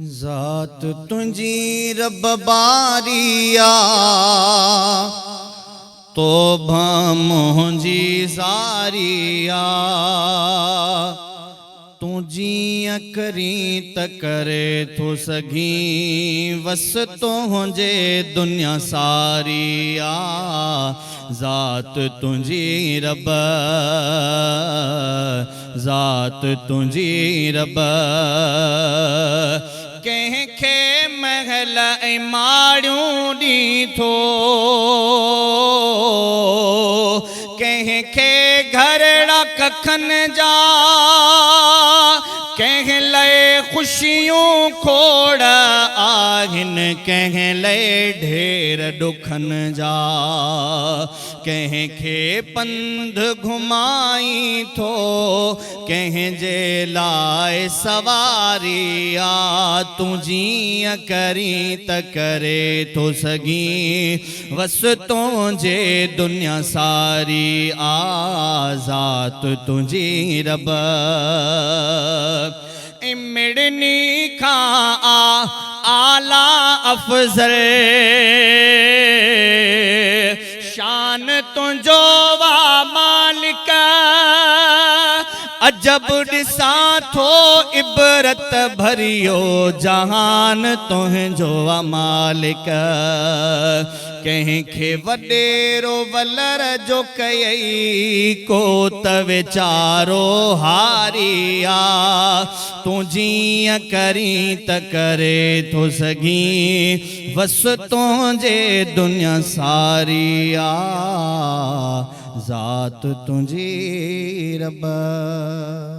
ज़ात तुंजी रब बारिया तोबा मुंहिंजी ज़ारिया तू जीअं करी त करे थो सघीं वस तुंहिंजे दुनिया सारिया ज़ात तुंजी रब ज़ात तुंजी रब कंहिंखे महल ऐं माड़ियूं ॾींथो कंहिंखे घरड़ा कखनि जा कंहिं लाइ ख़ुशियूं खोड़ आहिनि कंहिं लाइ ढेर ॾुखनि जा कंहिंखे पंध घुमाई थो कंहिंजे लाइ सवारिया तूं जीअं करी त करे थो सघीं वस तुंहिंजे दुनिया सारी ज़ात तुंजी रब मिड़नी खां आला अफ़ज़ल शान तुंहिंजो वा मालिक अजब ॾिसां थो इबरत भरियो जहान तुंहिंजो वा मालिक कंहिंखे वॾेरो वलर जो कयई को त वीचारो हारिया तूं जीअं करी त करे थो सघीं वस तुंहिंजे दुनिया सारिया ज़ात तुंजी रब।